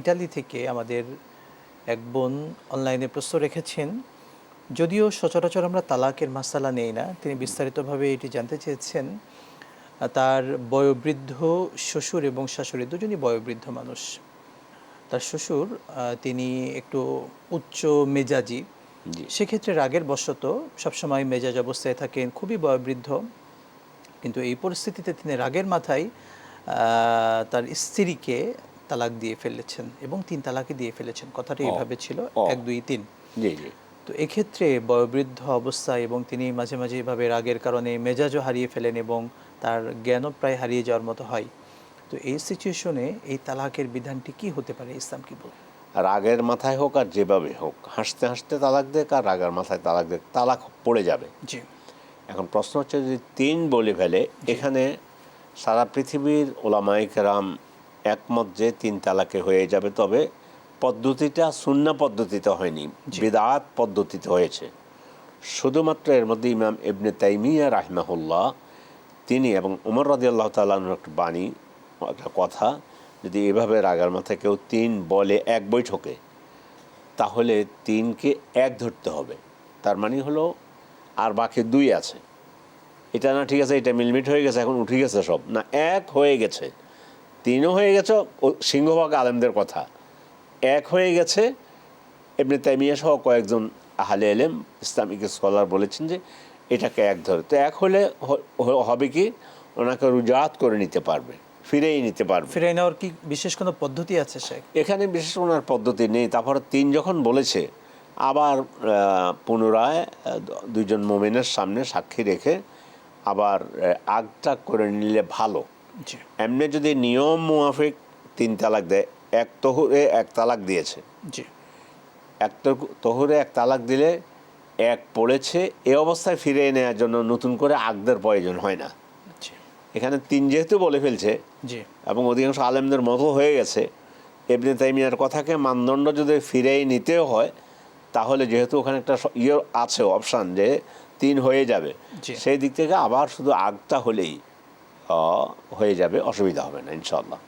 Italy থেকে আমাদের এক বোন অনলাইনে প্রশ্ন রেখেছেন। যদিও সচরাচর আমরা তালাকের মাসালা নেই না, তিনি বিস্তারিতভাবে এটি জানতে চেয়েছেন। তার বয়োবৃদ্ধ শ্বশুর এবং শাশুড়ি দুজনই বয়োবৃদ্ধ মানুষ। তার শ্বশুর তিনি একটু উচ্চ মেজাজি, সেক্ষেত্রে রাগের বশত সবসময় মেজাজ অবস্থায় থাকেন, খুবই বয়োবৃদ্ধ। কিন্তু এই পরিস্থিতিতে তিনি রাগের মাথায় তার স্ত্রীকে তালাক দিয়ে ফেলেছেন এবং 3 তালাকই দিয়ে ফেলেছেন। কথাটা এইভাবে ছিল 1 2 3। জি জি। তো এক্ষেত্রে বয়োবৃদ্ধ অবস্থায় এবং তিনি মাঝে মাঝে এভাবে রাগের কারণে মেজাজও হারিয়ে ফেলেন এবং তার জ্ঞানও প্রায় হারিয়ে যাওয়ার মতো হয়। তো এই সিচুয়েশনে এই তালাকের বিধানটি কি হতে পারে, ইসলাম কি বলে? রাগের মাথায় হোক আর যেভাবে হোক, হাসতে হাসতে তালাক দেখ আর রাগের মাথায় তালাক দেখ, তালাক পড়ে যাবে। জি। এখন প্রশ্ন হচ্ছে যদি 3 বলে ফেলে, এখানে সারা পৃথিবীর ওলামায়ে কেরাম একমত যে 3 তালাকে হয়ে যাবে। তবে পদ্ধতিটা সুন্নাহ পদ্ধতিতে হয়নি, বিদআত পদ্ধতিতে হয়েছে। শুধুমাত্র এর মধ্যে ইমাম ইবনে তাইমিয়া রাহিমাহুল্লাহ তিনি এবং উমর রাদিয়াল্লাহু তাআলা আনহুর একটা বাণী, একটা কথা, যদি এভাবে রাগের মাথায় কেউ 3 বলে এক বৈঠকে, তাহলে 3কে 1 ধরতে হবে। তার মানে হলো আর বাকি 2 আছে। এটা না ঠিক আছে, এটা মিলমিট হয়ে গেছে, এখন উঠে গেছে সব, না 1 হয়ে গেছে, 3ও হয়ে গেছে। সিংহভাগ আলেমদের কথা 1 হয়ে গেছে। ইবনে তাইমিয়া সহ কয়েকজন আহলে ইলম ইসলামিক স্কলার বলেছেন যে এটাকে 1 ধরে। তো 1 হলে হবে কি, ওনাকে রুজাত করে নিতে পারবে, ফিরেই নিতে পারবে। ফিরে নেওয়ার কি বিশেষ কোনো পদ্ধতি আছে শেখ? এখানে বিশেষ ওনার পদ্ধতি নেই। তারপরে 3 যখন বলেছে, আবার পুনরায় 2 জন মুমিনের সামনে সাক্ষী রেখে আবার আগটা করে নিলে ভালো। এমনি যদি নিয়ম মুআফিক 3 তালাক দেয়, 1 তহুরে 1 তালাক দিয়েছে, জি, 1 তহুরে 1 তালাক দিলে 1 পড়েছে, এ অবস্থায় ফিরে নেওয়ার জন্য নতুন করে আগদের প্রয়োজন হয় না। এখানে 3 যেহেতু বলে ফেলছে, জি, এবং অধিকাংশ আলেমদের মতো হয়ে গেছে, ইবনে তাইমিয়ার কথাকে মানদণ্ড যদি ফিরেই নিতেও হয়, তাহলে যেহেতু ওখানে একটা আছে অপশান যে 3 হয়ে যাবে, সেই দিক থেকে আবার শুধু আগটা হলেই হয়ে যাবে, অসুবিধা হবে না ইনশাআল্লাহ।